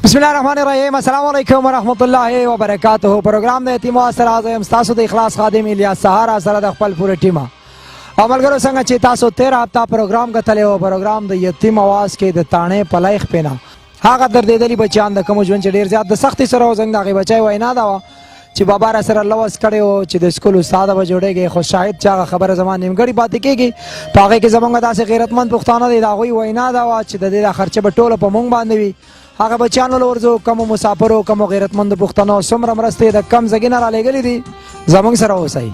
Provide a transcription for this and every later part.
बिस्मिल्लाहिर्रहमानिर्रहीम अस्सलाम वालेकुम वरहमतुल्लाहि वबरकातुहू। प्रोग्राम दे यतीम आवाज़ सराज एम तासु दे इखलास खादिम इलियास सहारा सरा द खपल पूरे टीमा अमलगरो संग ची तासु 13 हफ्ता प्रोग्राम कतले हो। प्रोग्राम द यतीम आवाज़ के द ताणे पलाइख पेना हागा दर्देदली बच्चान द कमो जुन ढेर ज्यादा सख्ती सरा हो जंग दागे बचाए वइना दावा ची बाबा रा सर लवस कड़े हो ची द स्कूल उस्ताद व जोड़ेगे खुश शाहिद चागा खबर जमान निमगड़ी बात केगी पागे के जमंगा दासे गैरतमंद पुख्ताना दे दागोई वइना दावा ची द दे खर्चे बटोल प मोंग बांधवी आगे बच्चानों लोर्जो कम मुसाफरो कम गैरतमंद पुख्तनो सुमर मरस्ते द कम जगिना राले गली दी जमंग सरा हो सही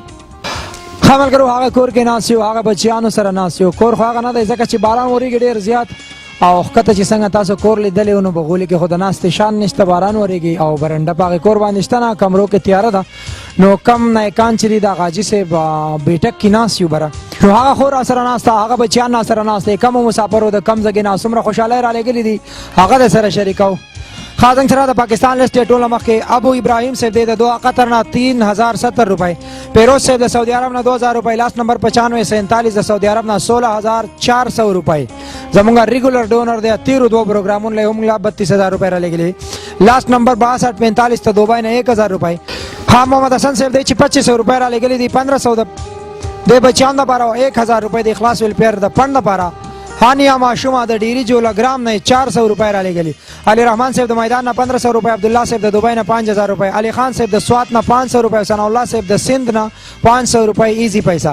खमल करो आगे कोर के नासियो आगे बच्चानों सरा नासियो कोर खागा ना दे जकची बारान वरी के ढेर ज्यादा او خطه چې څنګه تاسو کور لیدلې ونو بغولي کې خود ناست شان نشته باران وريږي او برنده پاګه کور باندې شتنه کمرو کې تیار ده نو کم نه کان چری دا غاجي سے بیٹک کې ناس یو برا نو هغه خور سره ناست هغه بچیان سره ناست کم مسافرو د کم ځګې ناس عمر خوشاله را لګلې دي هغه سره شریکاو خازن سره د پاکستان لسټ ټوله مخکې ابو ابراهیم صاحب د دعا قطر نه 3070 روپے پیروز صاحب د سعودي عرب نه 2000 روپے لاست نمبر 9547 د سعودي عرب نه 16400 روپے زمونږ ریګولر ډونر دی 13 پروګرامونو له هم لا 32000 روپے را لګلې لاست نمبر 6245 ته دوبای نه 1000 روپے ها محمد حسن صاحب د 2500 روپے را لګلې دي 1500 د بچیان د 1000 روپے د اخلاص ویل پیر د پند لپاره هانیا ماشوما د ډیری جولګرام نه 400 روپے را لګلی علي رحمان صاحب د میدان نه 1500 روپے عبد الله صاحب د دوبای نه 5000 روپے علي خان صاحب د سوات نه 500 روپے ثنا الله صاحب د سند نه 500 روپے ایزی پیسہ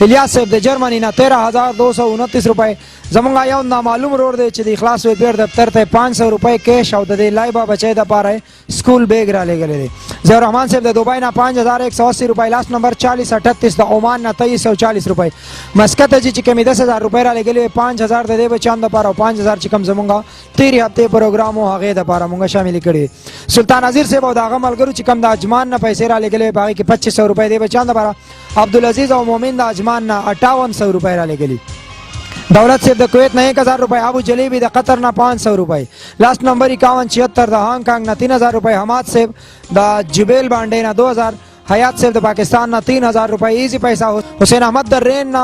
الیاس صاحب د جرمنی نه 13229 روپے زمونږ یو نامعلوم روډ دی چې د اخلاص وی پیر دفتر ته 500 روپے کیش او د لایبا بچی د پاره سکول بیگ را لګلی دی زهر رحمان صاحب د دوبای نه 5180 روپے لاست نمبر 4038 د عمان نه 2340 روپے مسکت چې کمی 10000 روپے را لګلی 5000 د دې بچان د پاره 5000 چې کم زمونږ 13 هفته پروګرام او هغه د پاره مونږ شامل کړي سلطان نذیر صاحب او دغه ملګرو چې کم د اجمان نه پیسې را لګلی باقي کې 2500 روپے د بچان د پاره عبدالعزیز او مومن د اجمان نه 5800 روپے را لګلی دولت صاحب د کویت نه 1000 روپے ابو جلیبی د قطر نه 500 روپے لاست نمبر 5176 د هانګ کانګ نه 3000 روپے حماد صاحب د جبیل باندې نه 2000 حیات صاحب د پاکستان نه 3000 روپے ایزی پیسہ حسین احمد د رین نه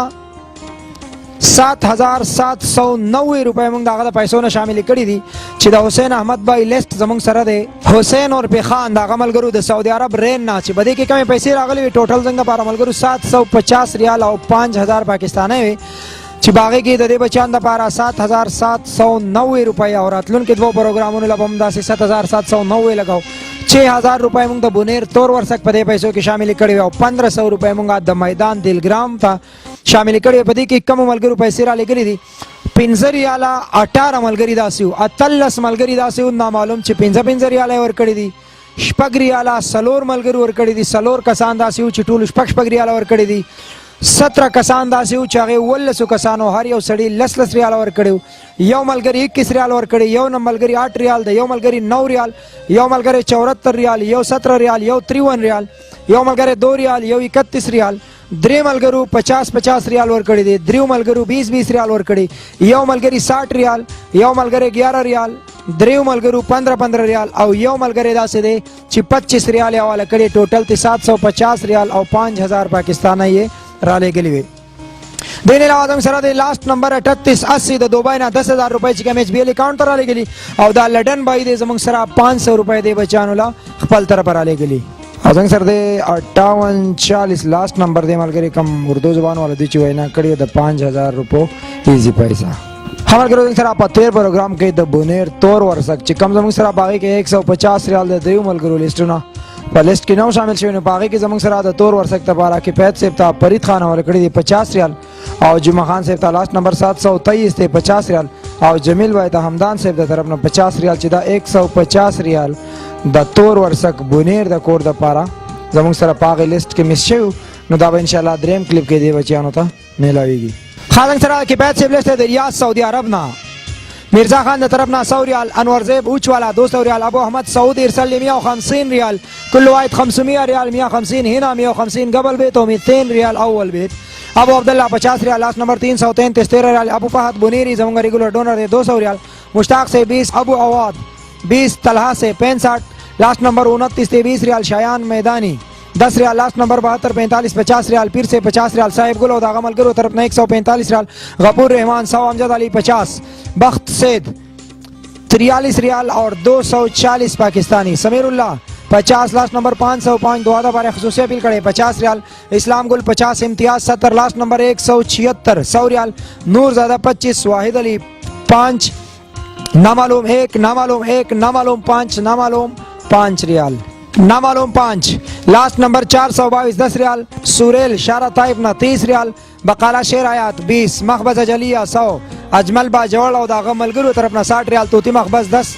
7790 روپے موږ دغه پیسو نه شامل کړي دي چې د حسین احمد بای لیست زموږ سره دی حسین اور په خان د عملګرو د سعودي عرب رین نه چې بده کې کمې پیسې راغلي ټوټل څنګه پر عملګرو 750 ریال او 5000 پاکستاني وي چې باغې کې د دې بچان د پاره 7790 روپے او راتلون کې دوه پروګرامونو لپاره داسې 7790 لګاو 6000 روپے موږ د بونیر تور ورسک په دې پیسو کې شامل کړي او 1500 روپے موږ د میدان دلګرام ته شامل کړي په دې کې کم ملګرو پیسې را لګري دي 15 ریال 18 ملګری داسیو 13 ملګری داسیو نامعلوم چې 15 ریال ور کړی دي شپږ ریال سلور ملګری ور کړی دي سلور کسان داسیو چې ټول شپږ ریال ور کړی دي 17 کسان داسیو چې هغه ولسو کسانو هر یو سړی لس ریال ور کړیو یو ملګری 21 ریال ور کړی یو ملګری 8 ریال د یو ملګری 9 ریال یو ملګری 74 ریال یو 17 ریال یو 53 ریال یو ملګری 2 ریال یو 31 ریال درې ملګرو 50 ریال ور کړی دي درې ملګرو 20 ریال ور کړی یو ملګری 60 ریال یو ملګری 11 ریال درې ملګرو 15 ریال او یو ملګری داسې دی چې 25 ریال حواله کړی ټوټل ته 750 ریال او 5000 پاکستاني را لګلی وي دین علاوه سره د لاست نمبر 3880 د دوبای نه 10000 روپے چې کوم ایچ بی ال اکاؤنٹ را لګلی او دا لډن بای د زمونږ سره 500 روپے دی بچانو لا خپل طرف را لګلی ازنګ سر د 5840 لاست نمبر دی ملګری کم اردو زبان والا دی چې وینا کړی د 5000 روپو ایزی پیسہ हमारे सर आप 13 प्रोग्राम के द बुनेर तौर वर्सक چې کم زمونږ سره باغی کې 150 ریال د دیو ملګرو لیسټونه په لیست کې نو شامل شوی نه باغی کې زمونږ سره د تور ورسک تبارا کې پید صاحب ته فرید خان ور کړی دی 50 ریال او جمعه خان صاحب ته لاست نمبر 723 ته 50 ریال او جمیل وای ته حمدان صاحب د طرف نه 50 ریال چې دا 150 ریال د تور ورسک بونیر د کور د پارا زمونږ سره باغی لیست کې مس شو نو دا به ان شاء الله دریم کلیپ کې دی بچیانو ته ملاويږي خازن سره کې پید صاحب لیست د ریاض سعودي عرب نه مرزا خان د طرف نه 100 ریال انور زیب اوچ والا 200 ریال ابو احمد سعود ارسل 150 ریال كل واحد 500 ريال 150 هنا 150 قبل بيت و 200 ريال اول بيت ابو عبد الله 50 ريال لاست نمبر 333 ريال ابو فهد بنيری زمونږ ریګولر ډونر دی 200 ريال مشتاق سے 20 ابو عواد 20 طلحہ سے 65 لاست نمبر 29 سے 20 ريال شایان میدانی 10 ریال لاست نمبر 72 45 50 ریال پیر سے 50 ریال صاحب گل او داغه ملګرو طرف نه 145 ریال غفور رحمان 100 امجد علی 50 بخت سید 43 रियाल और 240 पाकिस्तानी। समीरुल्लाह 50 लास्ट नंबर 505 दुआदा बारे खसूसी अपील करे 50 रियाल। इस्लाम गुल 50 इम्तियाज 70 लास्ट नंबर 176 100 रियाल। नूर ज़ादा 25 वाहिद अली 5 नामालूम 1 नामालूम 1 नामालूम 5 नामालूम 5 रियाल नामालूम 5 लास्ट नंबर 422 10 रियाल। सुरेल शारा ताइब 30 रियाल। बकाला शेर आयात 20 मखबज जलिया 100 अजमल बा जवड़ और दागा मलगुरु तरफ 60 रियाल। तोती मखबज 10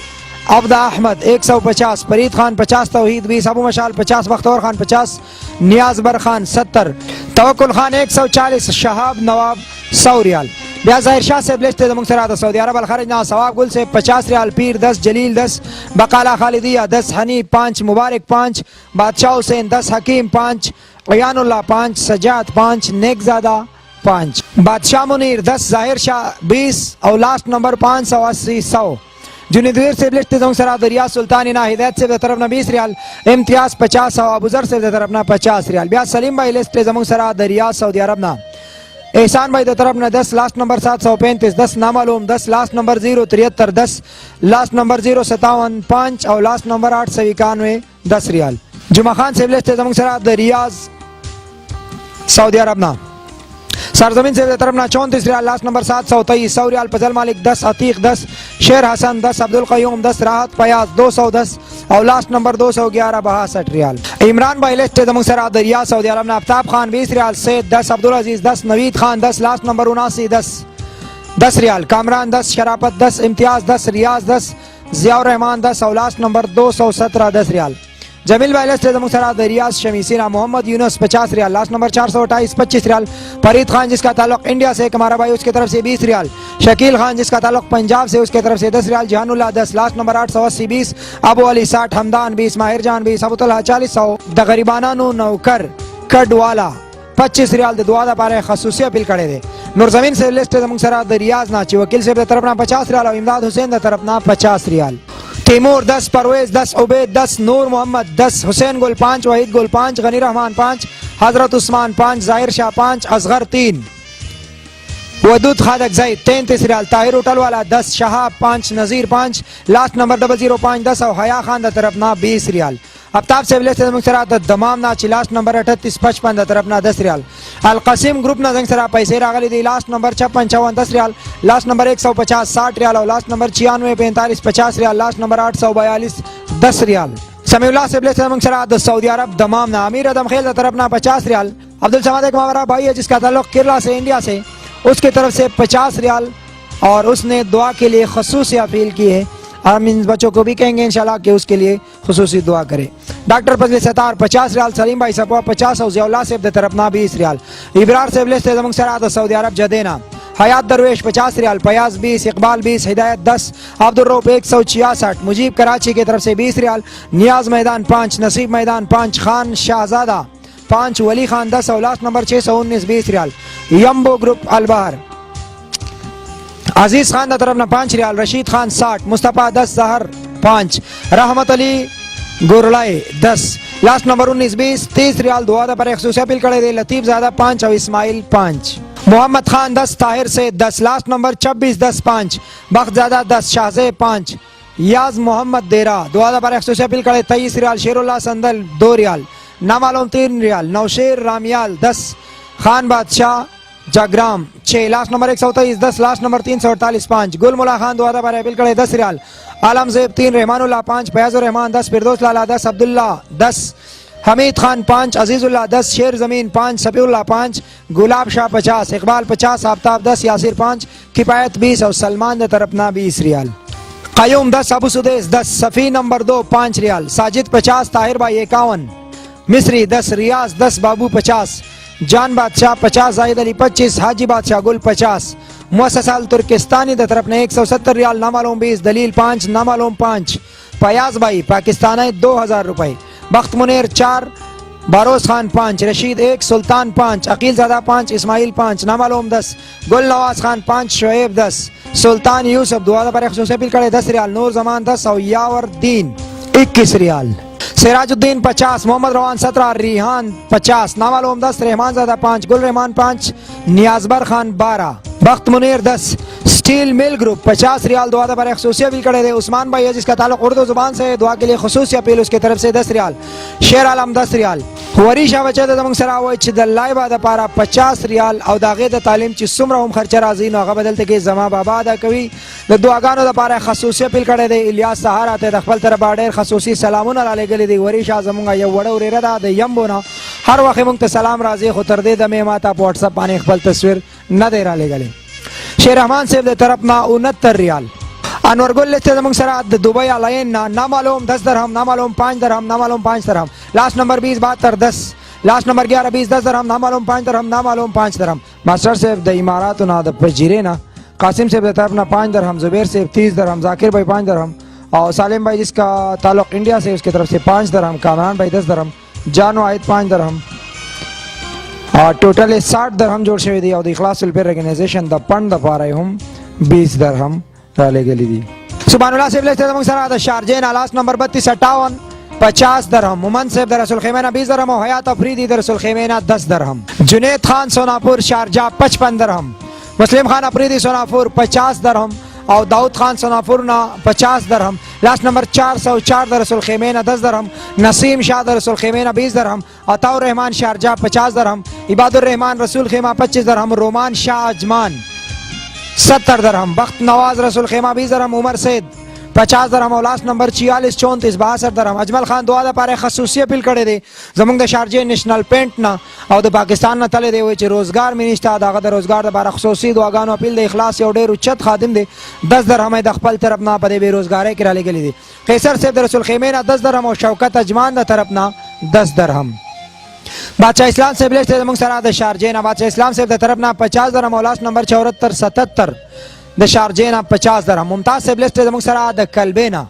अब्दा अहमद 150 फरीद खान 50 तौहीद 20 अबू मशाल 50 बख्तौर खान 50 नियाज बर खान 70 तवक्कुल खान 140 शहाब नवाब 100 रियाल। ब्या ज़ाहिर शाह से ब्लेस्ट मुंगसरात सऊदी अरब अल खरज ना सवाब गुल से 50 रियाल। पीर 10 जलील 10 बकाला खालिदिया 10 हनी 5 मुबारक 5 बादशाह हुसैन 10 हकीम 5 अयानुल्लाह 5 सजाद 5 नेकजादा 5 बादशाह मुनीर 10 जाहिर शाह 20 और लास्ट नंबर 580 100 जुनीदवीर से ब्लिस्ट सरा दरिया सुल्तानी ना हिदायत से तरफ 20 रियाल। इम्तियाज 50 और अबूजर से तरफ 50 रियाल। ब्या सलीम भाई लिस्ट सरा दरिया सऊदी अरब ना। एहसान भाई तरफ 10 लास्ट नंबर 735 10 नामालूम 10 लास्ट नंबर 073 10 लास्ट नंबर 057 5 और लास्ट नंबर 891 10 रियाल। जुमा खान से ब्लिस्ट सरा दरिया सऊदी अरब ना। सरजमीन से तरफ 34 रियाल लास्ट नंबर 723 100 रियाल। फजल मालिक 10 अतीक 10 शेर हसन 10 अब्दुल कयूम 10 राहत फयाज 210 और लास्ट नंबर 211 62 रियाल। इमरान भाई लिस्ट सरा दरिया सऊदी अरब में। आफ्ताब खान 20 रियाल सैद 10 अब्दुल अजीज 10 नवीद खान 10 लास्ट नंबर 79 10 रियाल। कामरान 10 शराफत 10 इम्तियाज 10 रियाज 10 जियाउर रहमान 10 और लास्ट नंबर 217 10 रियाल। जमील भाई लिस्ट सरा दरिया शमीसीना। मोहम्मद यूनुस 50 रियाल लास्ट नंबर 428 25 रियाल। फरीद खान जिसका ताल्लुक इंडिया से हमारा भाई उसकी तरफ से 20 रियाल। शकील खान जिसका ताल्लुक पंजाब से उसके तरफ से 10 रियाल। जहानुल्लाह 10 लास्ट नंबर 880 20 अबू अली 60 हमदान 20 माहिर जान 20 अबू तलहा 40 100 द गरीबाना नौकर कड़वाला 25 रियाल। दुआदा पारे खसूसी अपील करे दे। नूरजमीन से लिस्ट सरा दरियाज नाची वकील से तरफ 50 रियाल और इमदाद हुसैन तरफ 50 रियाल। तैमूर 10 परवेज 10 उबैद 10 नूर मोहम्मद 10 हुसैन गुल 5 वहीद गुल 5 गनी रहमान 5 हजरत उस्मान 5 जाहिर शाह 5 असगर 3 वदूद खादक जैद 33 रियाल। ताहिर उटल वाला 10 शहाब 5 नजीर 5 लास्ट नंबर 005 10 और हया खान तरफ 20 रियाल। आफ्ताब से दमाम ना लास्ट नंबर 38 55 तरफ 10 रियाल। अलकसीम ग्रुप ना जंग पैसे रागली दी लास्ट नंबर 56 55 10 रियाल। लास्ट नंबर 150 60 रियाल और लास्ट नंबर 96 45 50 रियाल। लास्ट नंबर 842 10 रियाल। समीउल्लाह से सऊदी अरब दमाम ना। अमीर अदम खेल तरफ 50 रियाल। अब्दुल समाद एक हमारा भाई है जिसका ताल्लुक केरला से इंडिया से उसकी तरफ से 50 रियाल और उसने दुआ के लिए खसूसी अपील की है। हम इन बच्चों को भी कहेंगे इंशाल्लाह कि उसके लिए खुसूसी दुआ करें। डॉक्टर फजल सतार 50 रियाल। सलीम भाई सपवा 50 और जियाउल्लाह से तरफ 20 रियाल। इब्रार से सऊदी अरब जदेना। हयात दरवेश 50 रियाल। फयाज 20 इकबाल 20 हिदायत 10 अब्दुल रऊफ 166 मुजीब कराची की तरफ से 20 रियाल। नियाज मैदान 5 नसीब मैदान 5 खान शाहजादा 5 वली खान 10 और लास्ट नंबर 619 20 रियाल। यम्बो ग्रुप अलबहर अजीज खान तरफ 5 रियाल। रशीद खान 60 मुस्तफ़ा 10 जहर 5 रहमत अली गुरलाई 10 लास्ट नंबर 19 20 30 रियाल। दुआ पर अपील करे दे। लतीफ ज़्यादा 5 और इस्माइल 5 मोहम्मद खान 10 ताहिर से 10 लास्ट नंबर 26 10 5 बख्तजादा 10 शाहजे 5 याज मोहम्मद देरा। दुआ पर अपील करे 23 रियाल। शेरुल्लाह संदल 2 रियाल। नामालूम 3 रियाल। नौशेर रामियाल 10 खान बादशाह जाग्राम 6 लास्ट नंबर 123 10 लास्ट नंबर 348 5 गुल मुला खान दुआ पर अपील करे 10 रियाल। आलम ज़ेब 3 रहमानुल्लाह 5 फयाजुर रहमान 10 फिरदौस लाला 10 अब्दुल्ला 10 हमीद खान 5 अजीजुल्लाह 10 शेर ज़मीन 5 सफीउल्लाह 5 गुलाब शाह 50 इकबाल 50 आफ्ताब 10 यासिर 5 किफायत 20 और सलमान तरफ 20 रियाल। कयूम 10 अबू सुदेस 10 सफ़ी नंबर 2 5 रियाल। साजिद 50 ताहिर भाई 51 मिस्री 10 रियाज 10 बाबू 50 जान बादशाह 50 जाहिद अली 25 हाजी बादशाह गुल 50 मुअस्ससाल तुर्किस्तानी तरफ 170 रियाल। नामालूम 20 दलील 5 नामालूम 5 फयाज भाई पाकिस्तानी 2000 रुपए। बख्त मुनेर 4 बारोज खान 5 रशीद 1 सुल्तान 5 अकील ज़ादा 5 इस्माइल 5 नामालूम 10 गुल नवाज खान 5 शोएब 10 सुल्तान यूसुफ दुआ पर अपील करे 10 रियाल। नूर जमान 10 और यावरदीन 21 रियाल। सिराजुद्दीन 50 मोहम्मद रवान 17 रिहान 50 नामालूम 10 रहमान ज़ादा 5 गुल रहमान 5 नियाजबर खान 12 बख्त मुनीर 10 स्टील मिल ग्रुप 50 रियाल दुआ द पर खसूसी अपील करे दे। उस्मान भाई है जिसका ताल्लुक उर्दू जुबान से, दुआ के लिए खसूसी अपील उसकी तरफ से 10 रियाल। शेर आलम 10 रियाल। वरीशा बचे द जमंग सरा वो च द लाइबा द पारा 50 रियाल او दागे द तालीम च सुमरा हम खर्चा राजी नो हगा बदलते के जमा बाबा द कवि द दुआगानो द पारा खसूसी अपील करे दे। इलियास सहारा ते द खपल तर बाडे खसूसी सलामुन अले गले दे। वरीशा जमंगा यो वड़ उरे रदा द यम्बोना हर वक्त मुंग ते सलाम राजी खुतर दे द मे माता व्हाट्सएप पाने खपल तस्वीर न दे रा ले गले। शेर रहमान से द तरफ ना 69 रियाल। अनवर गुल लिस्ट जमंग सरा द दुबई अलाइन ना मालूम 10 दरहम, ना मालूम 5 दरहम, ना मालूम 5 दरहम। लास्ट नंबर 20 72 10, लास्ट नंबर 11 20 10 दरहम, ना मालूम 5 दरहम, ना मालूम 5 दरहम। मास्टर साहब द इमारात ना द पजीरे ना कासिम साहब द तरफ ना 5 दरहम, जुबैर साहब 30 दरहम, जाकिर भाई 5 दरहम और सालिम भाई जिसका ताल्लुक इंडिया से उसकी तरफ से 5 दरहम, कामरान भाई 10 दरहम, जानो आयद 5 दरहम और टोटल 60 दरहम जोड़ शे दी और इखलास वेलफेयर ऑर्गेनाइजेशन द फंड द पारे हम 20 दरहम डाले गली दी। सुभानुल्लाह साहब लेते जमंग सरा द शारजेन लास्ट नंबर 32 58 50 दरहम। मुमन साहब द रसूल खैमेना 20 दरहम और हयात अफरीदी द रसूल खैमेना 10 दरहम। जुनैद खान सोनापुर शारजा 55 दरहम। मुस्लिम खान अफरीदी सोनापुर 50 दरहम और दाऊद खान सोनापुर ना 50 दरहम। लास्ट नंबर 404 द रसूल खैमेना 10 दरहम। नसीम शाह द रसूल खैमेना 20 दरहम। अताउर रहमान शारजा 50 दरहम। इबादुर रहमान रसूल खैमा 25 दरहम। रोमान शाह अजमान 70 दरहम। बख्त नवाज रसूल खैमा 20 दरहम। उमर सैद 50 दरहम और लास्ट नंबर 46 34 62 दरहम। अजमल खान दुआ द पारे खसूसी अपील करे दे जमंग द शारजे नेशनल पेंट ना और द पाकिस्तान ना तले दे हुए रोजगार मिनिस्टर दागा द रोजगार द पारा खसूसी दुआगानो अपील दे इखलास और डेर उच्चत खादिम दे 10 दरहम द खपल तरफ ना पदे बेरोजगार के राले गली दे। कैसर से द रसूल खैमेना 10 दरहम और शौकत अजमान द तरफ ना 10 दरहम। बादशाह इस्लाम से बिलेश जमंग सरा द शारजे ना बादशाह इस्लाम से द तरफ ना 50 दरहम और लास्ट नंबर 74 77 द शारजेना 50 दरहम। मुमताज से ब्लेस्ट जमंग सरा द कलबेना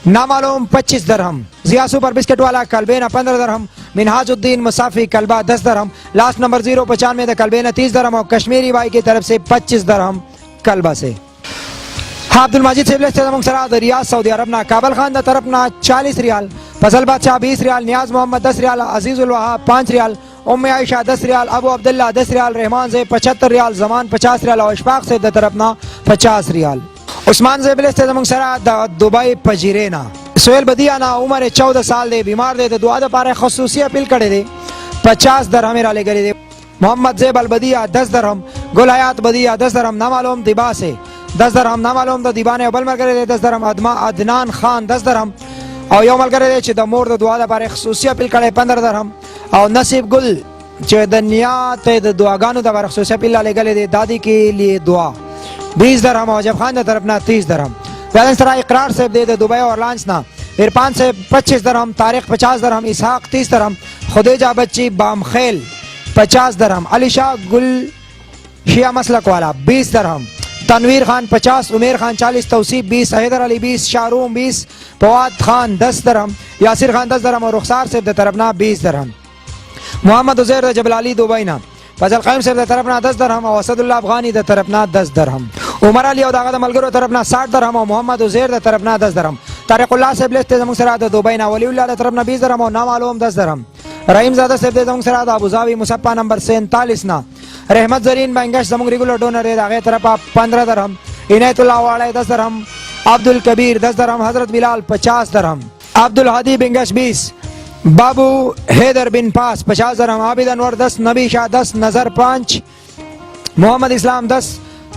ना मालूम 25 दरहम। जिया सुपर बिस्किट वाला कलबेना 15 दरहम। मिनहाजुद्दीन मुसाफी कलबा 10 दरहम। लास्ट नंबर 095 द कलबेना 30 दरहम और कश्मीरी भाई की तरफ से 25 दरहम कलबा से। हाँ अब्दुल माजिद से ब्लेस्ट जमंग सरा द रियाद सऊदी अरब ना काबल खान द तरफ ना 40 रियाल। फजल बादशाह 20 रियाल। नियाज मोहम्मद 10 रियाल। अजीजुल वहाब 5 रियाल। उम्मे आयशा 10 रियाल। अबू अब्दुल्ला 10 रियाल। रहमान से 75 रियाल। जमान 50 रियाल और इशफाक से द तरफ ना 50 रियाल। उस्मान से बिलेस जमंग सरा द दुबई पजीरेना। सोहेल बदिया ना उम्र 14 साल दे बीमार दे दुआ द पारे खसूसी अपील करे दे 50 दरहम राले करे दे। मोहम्मद जेब अल बदिया 10 दरहम। गुलहयात बदिया 10 दरहम। ना मालूम दिबा से 10 दरहम। ना मालूम द दिबाने अबल मर करे दे 10 दरहम। अदनान खान 10 दरहम और योमल करे दे च द मोर द दुआ द पारे खसूसी अपील करे 15 दरहम और नसीब गुल च द नियात द दुआगानो द पारे खसूसी अपील ले गले दे दादी के लिए दुआ 20 दरहम और जब खान द तरफ ना 30 दरहम। बैलेंस सरा इकरार से दे दुबई और लांच ना इरफान से 25 दरहम। तारिक 50 दरहम। इसहाक 30 दरहम। खुदेजा बच्ची बामखेल 50 दरहम। अली शाह गुल शिया मसलक वाला 20 दरहम। तनवीर खान 50। उमेर खान 40। तौसीफ 20। हैदर अली 20। शाहरूम 20। फवाद खान 10 दरहम। यासिर खान 10 दरहम और रुखसार से द तरफ ना 20 दरहम। मोहम्मद उजैर जबलाली दुबई ना फजल क़ैम से द तरफ ना 10 दरहम और असदुल्लाह अफगानी द तरफ ना 10 दरहम। उमर अली और दागद मलगरो तरफ ना 60 दरहम और मोहम्मद उजैर द तरफ ना 10 दरहम। तारिकुल्लाह से ब्लेस जमंग सरा द दुबई ना वलीउल्लाह द तरफ ना 20 दरहम और ना मालूम 10 दरहम। रहीम ज़ादा से जमंग सरा द अबूजावी मुसफ़ा नंबर 47 ना रहमत जरीन बैंगश जमंग रेगुलर डोनर है दागे तरफ 15 दरहम। इनायतुल्लाह वाले 10 दरहम। अब्दुल कबीर 10 दरहम। हजरत बिलाल 50 दरहम। अब्दुल हादी बिंगश 20। बाबू हैदर बिन पास 50 दरहम। आबिद अनवर 10। नबी शाह 10। नजर 5। मोहम्मद इस्लाम 10।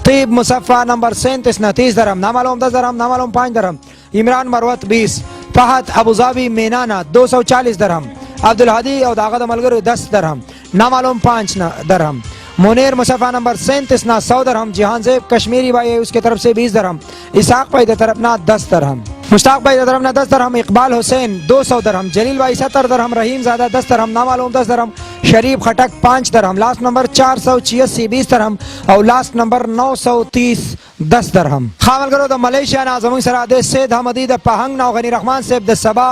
तीब मुसफ़ा नंबर 37 ना 30 दरहम। ना मालूम 10 दरहम। ना मालूम 5 दरहम। इमरान मरवत 20। फहद अबूजाबी मेनाना 240 दरहम। अब्दुल हादी और दागद मलगरू 10 दरहम। ना मालूम 5 दरहम। मुनीर मुसफ़ा नंबर 37 ना 100 दरहम। जिहान ज़ेब कश्मीरी भाई है उसके तरफ से 20 दरहम। इसाक भाई द तरफ ना 10 दरहम। मुश्ताक भाई द तरफ ना 10 दरहम। इकबाल हुसैन 200 दरहम। जलील भाई 70 दरहम। रहीम ज़ादा 10 दरहम। ना मालूम 10 दरहम। शरीफ खटक 5 दरहम। लास्ट नंबर 486 20 दरहम और लास्ट नंबर 930 10 दरहम। खामल करो द मलेशिया ना जमंग सरा दे सेद हमदी द पहंग ना गनी रहमान सेब द सबा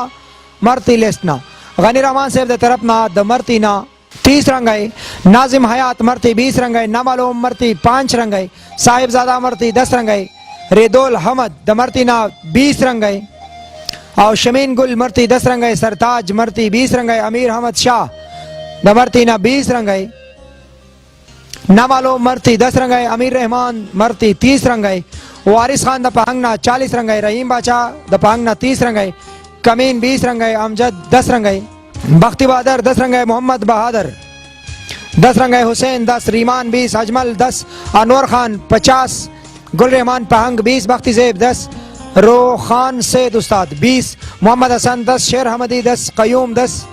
मरती लेस्ट ना गनी रहमान सेब द तरफ ना द मरती ना 30 रंगाई। नाजिम हयात मरती 20 रंगाई। ना मालूम मरती 5 रंगाई। साहिबजादा मरती 10 रंगाई। रेदोल हमद द मरती ना 20 रंगाई और शमीन गुल मरती 10 रंगाई। सरताज मरती 20 रंगाई। अमीर अहमद शाह द मरती ना 20 रंगाई। नामालूम मरती 10 रंग है, अमीर रहमान मरती 30 रंग है, वारिस खान द पहंगना 40 रंग है, रहीम बाचा द पहंगना 30 रंग है, कमीन 20 रंग है, अमजद 10 रंग है, बख्ती बहादुर 10 रंग है, मोहम्मद बहादुर 10 रंग है, हुसैन 10, रीमान 20, अजमल 10, अनवर खान 50, गुल रहमान पहंग 20, बख्ती ज़ेब 10, रोखान सैद उस्ताद 20, मोहम्मद हसन 10, शेर हमदी 10, कयूम 10,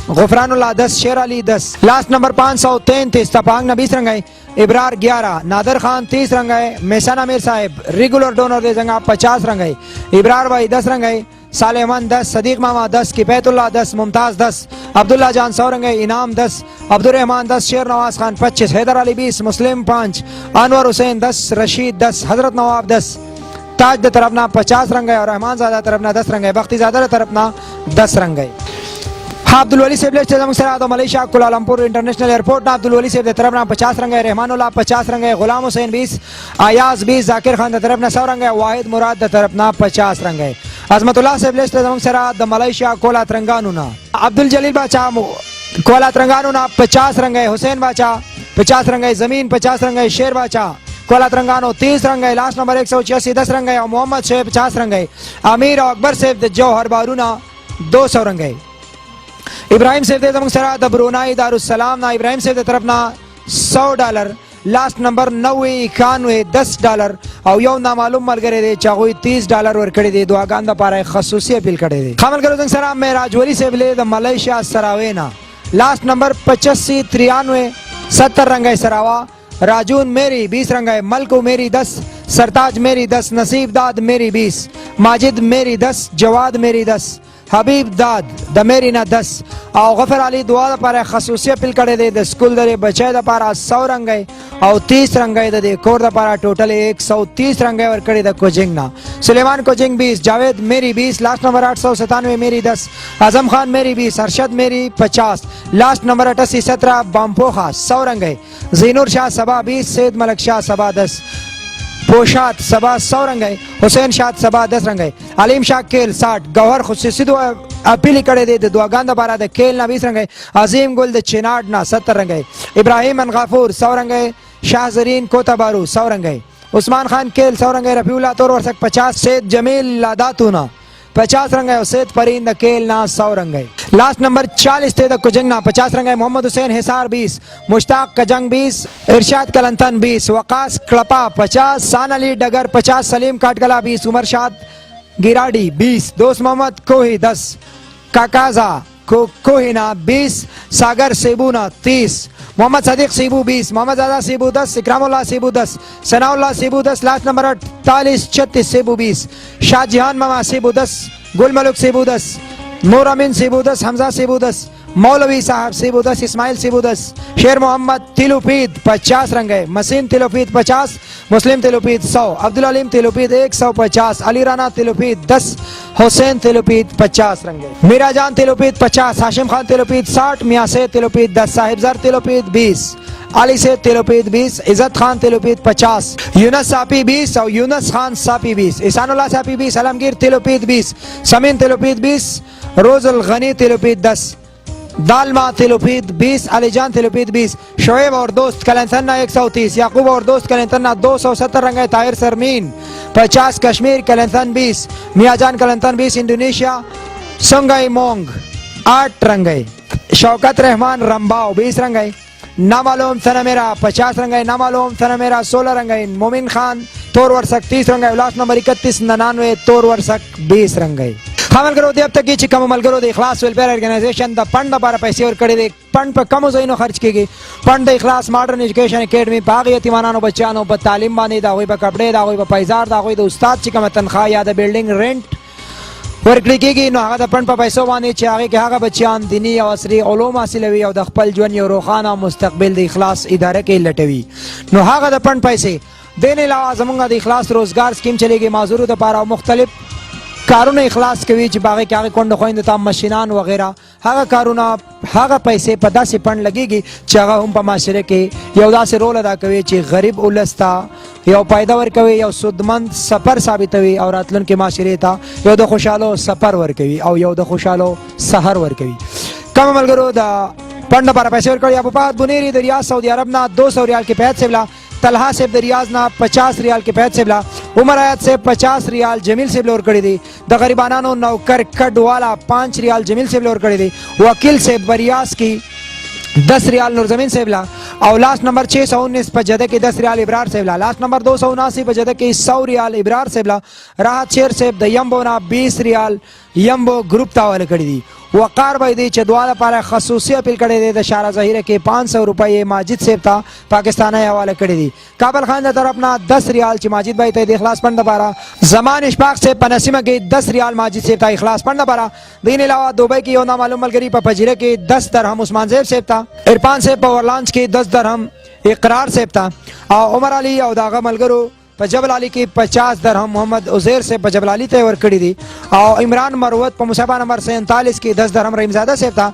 गुफरानुल्लाह 10, शेर अली 10। लास्ट नंबर 533 तपांग 20 रंग है, इब्रार 11, नादर खान 30 रंग है, मेहसान आमिर साहब रेगुलर डोनर दे जंगा 50 रंग है, इब्रार भाई 10 रंग है, सालेमान 10, सदीक मामा 10, किफैतुल्लाह 10, मुमताज 10, अब्दुल्ला जान 100 रंग है, इनाम 10, अब्दुलरहमान 10, शेर नवाज खान 25, हैदर अली 20, मुस्लिम 5, अनवर हुसैन 10, रशीद 10, हजरत नवाब 10, ताज द तरफना 50 रंग है और रहमान ज़ादा तरफना 10 रंग है, बख्ती ज़ादा तरफना 10 रंग है। हाँ अब्दुल वली सेब लेस्ट जमसरा मलेशिया कुलालमपुर इंटरनेशनल एयरपोर्ट ना अब्दुल वली सेब तरफना 50 रंग है, रहमानुल्लाह 50 रंग है, गुलाम हुसैन 20, आयाज 20, जाकिर खान तरफना 100 रंग है, वाहिद मुराद तरफना 50 रंग है। अजमतुल्लाह सेब लेस्ट जमसरा मलेशिया कोला तेलंगाना ना अब्दुल जलील बाचा कोला तेलंगाना ना 50 रंग है, हुसैन बाचा 50 रंग है, जमीन 50 रंग है, शेर बाचा कोला तेलंगाना 30 रंग है, लास्ट नंबर 186 10 रंग है, मोहम्मद शेख 50 रंग है, अमीर और अकबर सेब जौहर बारूना 200 रंग है, इब्राहिम सेफ सरा द ब्रुनाई दारुस्सलाम ना इब्राहिम सेफ तरफ ना $100, लास्ट नंबर 9091 $10 और यौ ना मालूम मल करे दे चागोई $30 वर कड़े दे दुआगान द पारा खसूसी अपील करे दे खामल करो जंग सलाम में राजवरी से ले द मलेशिया सरावेना लास्ट नंबर 85 93 70 रंग है सरावा, राजून मेरी 20 रंग है, मलकू मेरी 10, सरताज मेरी 10, नसीब दाद मेरी 20, माजिद मेरी 10, जवाद मेरी 10, हबीब दाद द मेरी ना 10 और गफर अली दुआ पारा खसूसी अपील करे दे द स्कूल दरे बचे द पारा 100 रंग है और 30 रंग है दे कोर द पारा टोटल 130 रंग है और करे द कोचिंग ना सुलेमान कोचिंग 20, जावेद मेरी 20, लास्ट नंबर 897 मेरी 10, आजम खान मेरी 20, अरशद मेरी 50, लास्ट नंबर 88 17 बामपोखा 100 रंग है, जीनूर शाह सबा 20, सैद मलक शाह सबा 10, पोशात सबा 100 रंग है, हुसैन शाह सबा 10 रंग है, अलीम शाह केल 60, गौहर खुशी अपीली करे दे दुआगांदा बारा दे केल ना 20 रंग है, अजीम गुल दे चिनाड ना 70 रंग है, इब्राहिम अनगाफूर 100 रंग है, शाह जरीन कोताबारू 100 रंग है, उस्मान खान केल 100 रंग है, रफीउल्लाह तोर वर्षक 50, सैद जमील लादातूना 50 रंग है, सैद परिंद केल ना 100 रंग है, लास्ट नंबर 40 थे कुजंग ना 50 रंग है, मोहम्मद हुसैन हिसार 20, मुश्ताक कजंग 20, इरशाद कलंतन 20, वकास क्लपा 50, सान अली डगर 50, सलीम काटगला 20, उमर शाद गिराडी 20, दोस्त मोहम्मद कोही 10, काकाजा कोहिना 20, सागर सेबूना 30, मोहम्मद सदीक सेबू 20, मोहम्मद आदा सेबू 10, इकरामुल्लाह सेबू 10, सनाउल्लाह सेबू 10, लास्ट नंबर 48 36 सेबू 20, शाहजहान मामा सेबू 10, गुल मलुक सेबू 10, नूर अमीन सेबू 10, हमजा सेबू 10, मौलवी साहब सेबू 10, इस्माइल सेबू 10, शेर मोहम्मद तिलुपीद 50 रंग है, मसीम तिलुपीद 50, मुस्लिम तिलुपीद 100, अब्दुल अलीम तिलुपीद 150, अली राना तिलुपीद 10, हुसैन तिलुपीद 50 रंग है, मीरा जान तिलुपीद 50, हाशिम खान तिलुपीद 60, मियां से तिलुपीद 10, साहिबजर तिलुपीद 20, अली से तिलुपीद 20, इज्जत खान तिलुपीद 50, यूनस सापी 20 और यूनस खान सापी 20, ईसानुल्लाह सापी 20, अलमगीर तिलुपीद 20, समीन तिलुपीद 20, रोजुल गनी तिलुपीद 10, दालमा तिलुपीद 20, अलीजान तिलुपीद 20, शोएब और दोस्त कलंतना 130, याकूब और दोस्त कलंतना 270 रंग है, ताहिर सरमीन 50, कश्मीर कलंतन 20, मियाजान कलंतन 20, इंडोनेशिया संगाई मोंग 8 रंग है, शौकत रहमान रंबाओ 20 रंग है, नामालूम तना मेरा 50 रंग है, नामालूम तना मेरा 16 रंग है, मोमिन खान तोर वर्षक 30 रंग है, लास्ट नंबर 3199 तोर वर्षक 20 रंग है। अमल करो दे अब तक ये कम अमल करो दे इखलास वेलफेयर ऑर्गेनाइजेशन द फंड बारा पैसे और करे दे फंड पर कम जोइनो खर्च की fund the Ikhlas modern education academy पाग यतीमानानो बच्चानो ब तालीम बानी दा होई ब कपड़े दा होई ब पैजार दा होई द उस्ताद ची कम तनखा या द बिल्डिंग रेंट वर्कड़ी की नो हागा द फंड पर पैसो बानी ची आगे के हागा बच्चान दीनी और असरी उलूम हासिलवी और द खपल जवन यो रोखाना मुस्तकबिल द इखलास इदारे के लटवी नो हागा द फंड पैसे देने अलावा जमुंगा द इखलास रोजगार स्कीम चलेगी माजूर द पारा मुख्तलिफ कारों इखलास के बीच बागे के आगे कोंड खोइंद ताम मशीनान वगैरह हागा कारोना हागा पैसे पदा से फंड लगेगी चागा हम पमाशरे के यौदा से रोल अदा कवे ची गरीब उलस्ता यौ पैदावर कवे यौ सुदमंद सफर साबित हुई और अतलन के माशरे था यौदा खुशालो सफर वर कवी और यौदा खुशालो सहर वर कवी कम अमल करो दा پند لپاره پیسې ورکړي. ابو فهد بنيري د ریاض سعودي عرب نه 200 ریال کې پیاد سیبلا. طلحه صاحب د ریاض نه 50 ریال کې پیاد سیبلا. عمر آیت صاحب 50 ریال جمیل صاحب لور کړی دي. د غریبانو نوکر کډ والا 5 ریال جمیل صاحب لور کړی دي. وکیل صاحب بریاض کی 10 ریال نور زمین صاحب لا. او لاस्ट नंबर 619 په جده کې 10 ریال ابرار صاحب لا. لاस्ट नंबर 279 په جده کې 100 ریال ابرار صاحب لا. راحت شیر صاحب د یمبو نه 20 ریال یمبو گروپ ته ول کړی دي. وقار بھائی دی چې دعا لپاره خصوصي اپیل کړی دی د شارع ظاهره کې 500 روپۍ ماجد صاحب ته پاکستاني حواله کړی دي. کابل خان د طرف نه 10 ریال چې ماجد بھائی ته د اخلاص فند لپاره. زمان اشفاق صاحب په نسیمه کې 10 ریال ماجد صاحب ته اخلاص فند لپاره. دین علاوه دوبۍ کې یو نامعلوم ملګری په پجیره کې 10 درهم عثمان زیب صاحب ته. عرفان صاحب په ورلانچ کې 10 درهم اقرار صاحب ته. او عمر علي او داغه ملګرو په جبل علي کې 50 درهم محمد عزیر صاحب په جبل علي ته ورکړي دي. او عمران مروت په مصابه نمبر 47 کې 10 درهم رحیم زاده صاحب ته.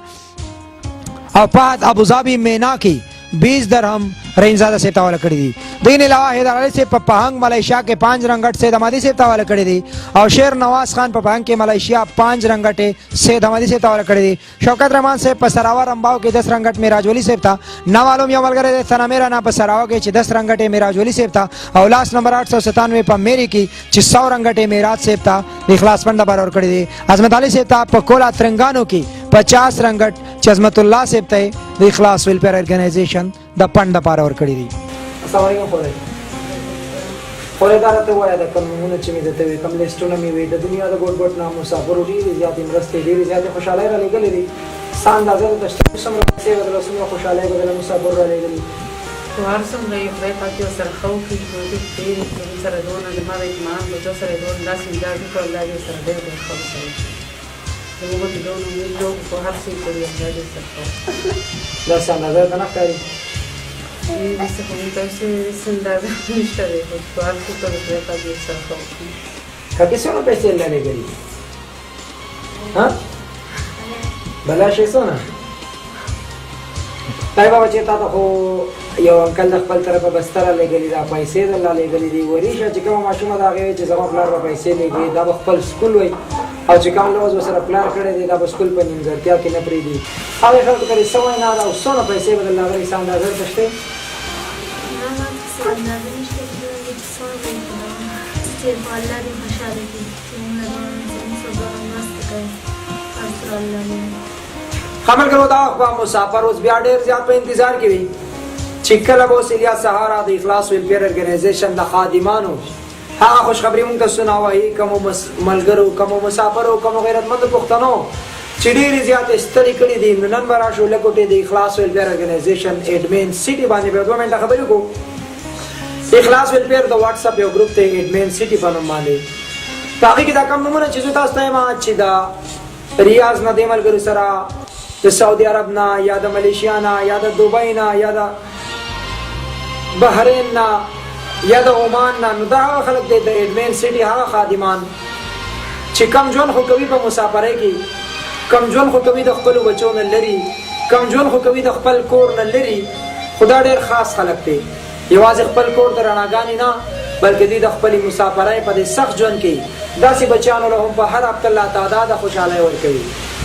او فهد ابوظبی مینا کې 20 درهم رحیم زاده صاحب ته ورکړي دي. دین علاوه حیدر علي صاحب په پهنګ ملیشیا کې 5 رنگټ سید احمدی صاحب ته ورکړي دي. او شیر نواز خان په پهنګ کې ملیشیا 5 رنگټ سید احمدی صاحب ته ورکړي دي. شوکت رحمان صاحب په سراوا رمباو کې 10 رنگټ میراج ولی صاحب ته. نامعلوم یو ملګری د ثنا نه په سراوا کې چې 10 رنگټ میراج ولی صاحب ته. او لاस्ट नंबर 897 په میری کې چې 100 رنگټ میراج صاحب ته اخلاص فند لپاره ورکړي دي. عظمت علي صاحب ته په کولا ترنګانو کې 50 رنگټ چې عظمت الله صاحب ته د اخلاص ویلفیر ارګنایزیشن د فند لپاره ورکړي دي. السلام علیکم. خورېدار ته وایه د کومونه چې مې درته وي کوم لیسټونه مې وي د دنیا د ګوټ ګوټ نه مسافرو ډېرې زیاتې مرستې ډېرې زیاتې خوشحالۍ رالېږلې دي. ستا اندازه د تشتري څومره پیسې بدله څومره خوشحالۍ بدله مسافرو رالېږلي. خو هر څومره یې خدای پاک یې ورسره ښه وکړي ډېرې زموږ سره دونه زما د اطمینان د جو سره یې دونه داسې امداد وکړو الله دې ورسره ډېر ډېر ښه وسره زموږ ورته دونه امید نه وکړو خو هر څه یې کړي الله دې ورسره ښه وکړي. داسې اندازه ته نه ښکاري. Dice como entonces andaba lista de actuar justo lo que había pasado. ¿Qué son los peces de la alegría? ¿Ah? بلاش یې څونه دای بابا چې تا ته خو یو انکل د خپل طرفه بستره لېږلي دا پیسې درله لېږلي دي وریشه چې کومه ماشومه د هغې وایي چې زما پلار به پیسې لېږي دا به خپل سکول وایي او چې کوم لوز ورسره پلار کړی دی دا به سکول په نیمګړتیا کې نه پرېږدي هغې خلکو ته دې څه وینا ده او څونه پیسې به درله راغلي څه اندازه درته شته خمل کرو دا اخوان مسافر اوس بیا ډېر زیات په انتظار کې وي چې کله به اوس الیا سهارا د اخلاص ویلفیر ارګنایزیشن د خادمانو هغه خوشخبري مونږ ته سناوایي کومو ملګرو کومو مسافرو کومو غیرتمندو پښتنو چې ډېرې زیاتې ستړي کړي دي نو نن به راشو لکوټې د اخلاص ویلفیر ارګنایزیشن ایډمین سیټي باندې به 2 منټه خبرې وکړو اخلاص ویلفیر د واتساپ یو ګروپ دی ایډمین سیټي په نوم باندې په هغې کې دا کم نومونه چې زه تاسو ته یم چې د ریاض نه دې ملګرو سره د سعودي عرب نه یا د ملیشیا نه یا د دوبۍ نه یا د بحرین نه یا د عمان نه نو دا هغه خلک دی د ایډمین سیټي هغه خادمان چې کم ژوند خو کوي په مسافرۍ کې کم ژوند خو کوي د خپلو بچو نه لري کم ژوند خو کوي د خپل کور نه لري خو دا ډېر خاص خلک دی یوازې خپل کور د رڼاګانې نه بلکې دوی د خپلې مسافرۍ په دې سخت ژوند کې داسې بچیانو له هم په هر هفته الله تعداده خوشحالۍ ورکوي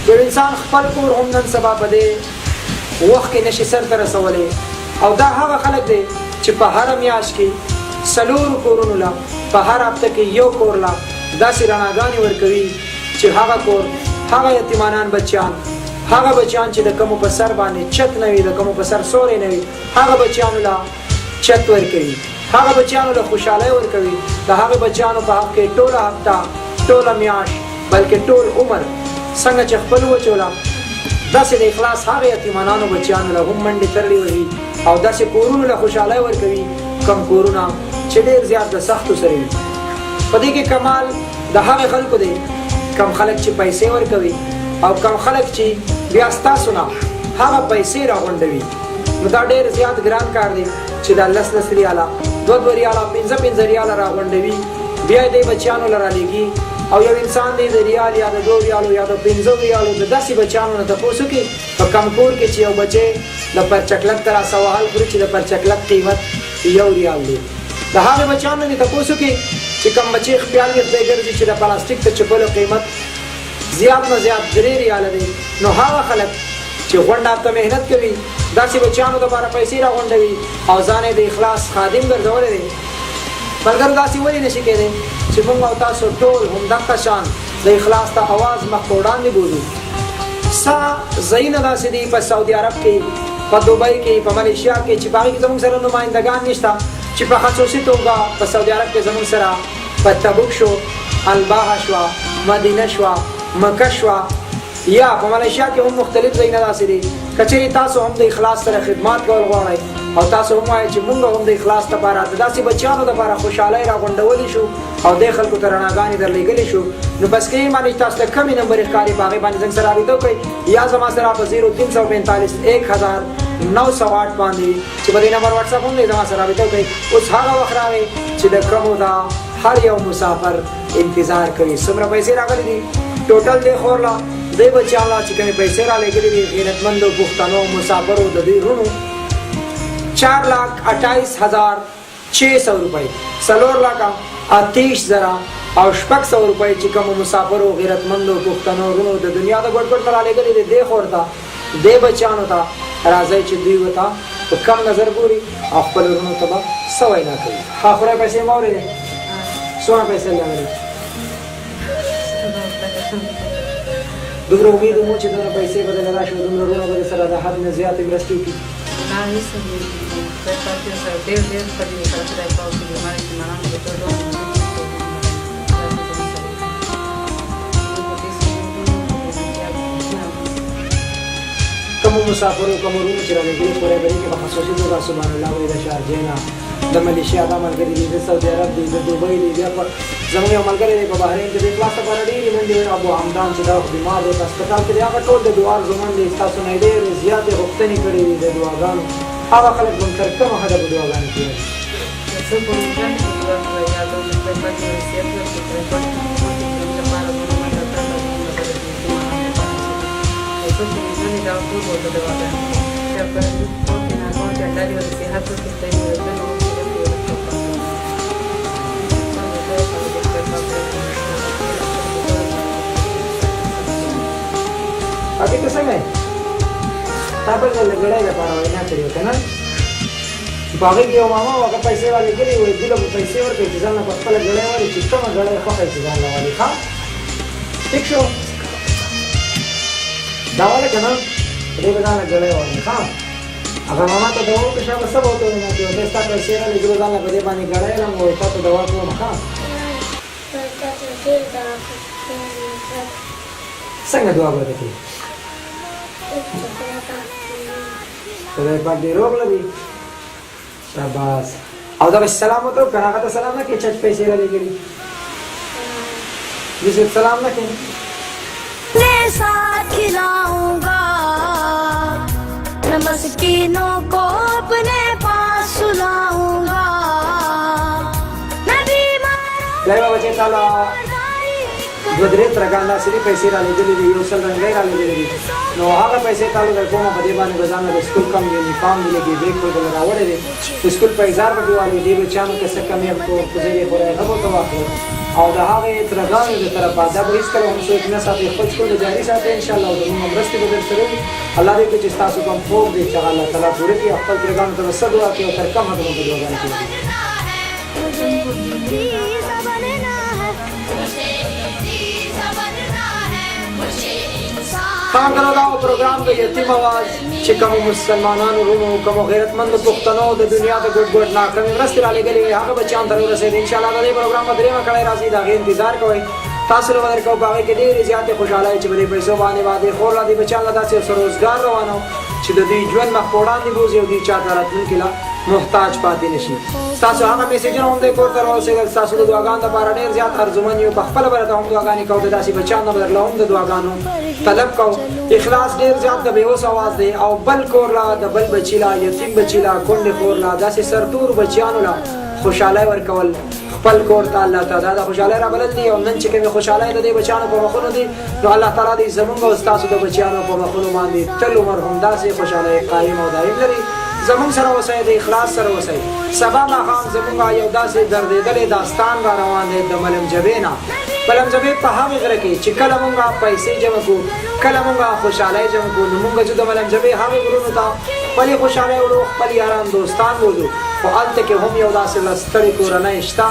یو انسان خپل کور هم نن سبا په دې وخت کې نشي سر ته رسولی او دا هغه خلک دی چې په هره میاشت کې 4 کورونو له په هر هفته کې یو کور له داسې رڼاګانې ورکوي چې هغه کور هغه یتیمانان بچیان هغه بچیان چې د کومو په سر باندې چت نه وي د کومو په سر سوری نه وي هغه بچیانو له چت ورکوي هغه بچیانو له خوشحالۍ ورکوي د هغه بچیانو په حق کې ټوله هفته ټوله میاشت بلکې ټول عمر څنګه چې خپل وچوله داسې د اخلاص هغه یتیمانانو بچیانو له هم منډې ترلې وهي او داسې کورونو له خوشحالۍ ورکوي کم کورونه چې ډېر زیات د سختو سره وي په دې کې کمال د هغې خلکو دی کم خلک چې پیسې ورکوي او کم خلک چې بیا ستاسو نه هغه پیسې راغونډوي نو دا ډېر زیات ګران کار دی چې دا 10 ریاله 2 ریاله 5 ریاله راغونډوي بیا یې دې بچیانو له رالیږي او یو انسان دی د ریال یا د 2 ریالو یا د 5 ریالو د داسې بچیانو نه تپوس وکړي په کم کور کې چې یو بچی د پرچکلک ته راسوهل خوري چې د پرچکلک قیمت 1 ریال دی د هغې بچیانو نه تپوس وکړي چې کم بچی خپیال یې خدای ګرځي چې د پلاستیک د چپلو قیمت زیات نه زیات 3 ریاله دی نو هغه خلک چې غونډه ته مهنت کوي داسې بچیانو دپاره پیسې راغونډوي او ځان یې د اخلاص خادم ګرځولی دی. ملګرو داسې ولې نشي کېدی چې موږ او تاسو ټول همدغه شان د اخلاص ته اواز مخ په وړاندې بوځو. ځایونه داسې دي په سعودي عرب کې، په دوبۍ کې، په ملیشیا کې چې په هغې کې زموږ سره نمایندګان نشته، چې په خصوصي توګه په سعودي عرب کې زموږ سره په تبوک شو، الباغه شوه، مدینه شوه، مکه شوه، یا په ملیشیا کې هم مختلف ځایونه داسې دي. که چېرې تاسو هم د اخلاص سره خدمات کول غواړئ او تاسو هم وایئ چې موږ هم د اخلاص لپاره د داسې بچیانو لپاره خوشحالۍ راغونډولی شو او دې خلکو ته رڼاګانې درلېږلی شو، نو بس کې باندې تاسو ته کمې نمبر ښکاري په هغې باندې زموږ سره رابطه وکړئ یا زما سره په 0345 1908 باندې چې په دې نمبر واتساپ هم دی زما سره رابطه وکړئ. اوس هغه وخت راغی چې د کمو دا هر یو مسافر انتظار کوي. څومره پیسې راغلي دي ټوټل دې خورله دې بچیانو چې کومې پیسې رالېږلي دي غیرتمندو پښتنو مسافرو د دوی رونو 4,28,600 روپۍ، 4,28,000 او 600 روپۍ چې کومو مسافرو غیرتمندو پښتنو رونو د دنیا د ګوټ ګوټ نه رالېږلي دي دې خور ته دې بچیانو ته راځئ چې دوی ورته په کم نظر ګوري او خپل رونو ته به څه وینا کوي. ښه خدای پیسې مو اورېدې څومره پیسې راغلي؟ دومره امید مو چې دومره پیسې به دله راشي او دومره رونه به د سره د حد نه زیاتې مرستې وکړي. کومو مسافرو کومو رونو چې رالېږلي خورای بري کې په خصوصي توګه سبحان الله وایي د شارجې نه د ملیشیا دا ملګري دي، د سعودي عرب دي، د دوبۍ دي، بیا زموږ یو ملګری دی په بحرین کې د اخلاص لپاره ډېرې منډې ویل ابو حمدان چې دا بیمار دی په هسپتال کې دی، هغه ټول د دعا زمن دی. ستاسو نه یې ډېرې زیاتې غوښتنې کړې دي د دعاګانو. هغه خلک به تر کومه حده په دعاګانې کېږي. Tapi tu sangat. Tapi kalau gelai dah para orang nak cari, kan? Bagi dia mama, waktu paisa wali kiri, wali dulu paisa orang kerja sana, kalau gelai wali cipta mah gelai apa paisa sana wali, ha? ठीक शो दावाले कना रे बदाना गले और खा अगर मामा तो दवा के सब सब होते हैं कि देस्ता पैसे ना ले रोजाना बदे पानी गले ना वो तो दवा को खा संग दवा बदे की तो रे पाक दे रोक लगी शाबाश और जब सलाम हो तो कना का सलाम ना कि चच पैसे ले गई जिसे सलाम ना करें ले साथ खिलाऊंगा नमस्कीनों को अपने पास सुलाऊंगा नबी लाइव बच्चे ताला बदरे तरगाना सिरी पैसे डाले दिले दी योसल रंगे डाले दिले दी नो आगा पैसे तालु कर कोमा बदेबाने बजाना द स्कूल कम यूनिफॉर्म दिले की ब्रेक को लगा वड़े दे स्कूल पैजार पर वाले दी बच्चान के से कम को गुजरे हो रहे हो तो वाको और दहावे तरगाने की तरफ आदा इस करो हम सो इतना साथ खुद को जारी साथ इंशाल्लाह तो हम रस्ते बदल करो अल्लाह रे कुछ इस्ता को हम फोक दे चाह अल्लाह ताला पूरे की अक्ल तरगान तो सब दुआ के कर कम हद में बदलवाने की काम करो दाओ प्रोग्राम के यतीम आवाज चिकम मुसलमानों रूमों कम गैरतमंद पुख्तनों द दुनिया के गुड गुड ना कमी रस्ते डाले के लिए यहाँ के बच्चे अंतर रसे इंशाल्लाह ये प्रोग्राम बदले में खड़े राजी दागे इंतजार कोई तासुल वदर को बागे के देर ज्यादा खुशहाली चिबले पैसों बाने वादे खोला दी बच्चा लगा से रोजगार रवानो चिददी जीवन में कोड़ान दी बोझे दी चाहता तुम किला मोहताज पाती नशी तासु हमें मैसेज ना होंगे को तरह से तासु दुआगान द पारा देर ज्यादा हर जुमानियों बखपल बरता हम दुआगानी को दासी बच्चा न बदल लाऊं द दुआगानो तलब को इखलास देर ज्यादा बेहोश आवाज दे और बल कोरला द बल बचीला यतीम बचीला कुंड कोरला दासी सरदूर बच्चानुला खुशहाली वर कवल पल कोरता अल्लाह ताला दा खुशहाली रा बलदी और नंच के में खुशहाली दे बचानो को मखनो दी तो अल्लाह ताला दी जमुंगा उस्ताद द बचानो को मखनो मांदी तल उमर हमदा से खुशहाली कायम और दायम लरी जमुंग सर वसै दे इखलास सर वसै सबा मा खान जमुंगा यौदा से दर्द दले दास्तान गा रवान दे दमलम जबेना پلمزمې په هغه غره کې چې کله مونږه پیسې جمع کو کله مونږه خوشحالۍ جمع کو نو مونږ چې د ملمزمې هغه غرونو ته خپلې خوشحالۍ وړو خپل یاران دوستان بولو خو هلته کې هم یو داسې ستړې کورنۍ شته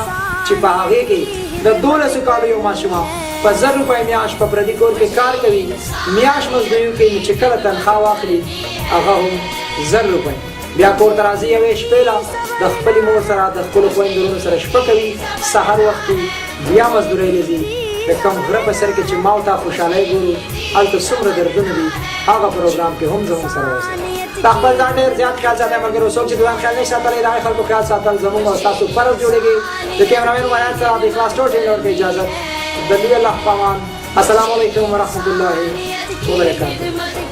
چې په هغې کې د 12 کالو یو ماشوم په 1000 روپۍ میاشت په پردي کور کې کار کوي میاشت مزدوري کوي چې کله تنخواه واخلي هغه هم 1000 روپۍ بیا کور ته راځي یوې شپې له د خپلې مور سره د خپلو خویندرونو سره شپه کوي سحر وخت بیا مزدورۍ له ځي د کوم غره په سر کې چې ما او تا خوشحالۍ ګورو هلته څومره دردونه دي هغه پروګرام کې هم زموږ سره اوسئ دا خپل ځان ډېر زیات خیال ساتئ ملګرو څوک چې د ځان خیال نه ساتلی د هغې خلکو خیال ساتل زموږ او ستاسو فرض جوړېږي د کیمرامین مایان سره د اخلاص ټول ټیم ورته اجازت د لوی الله په امان السلام علیکم ورحمة الله وبرکاته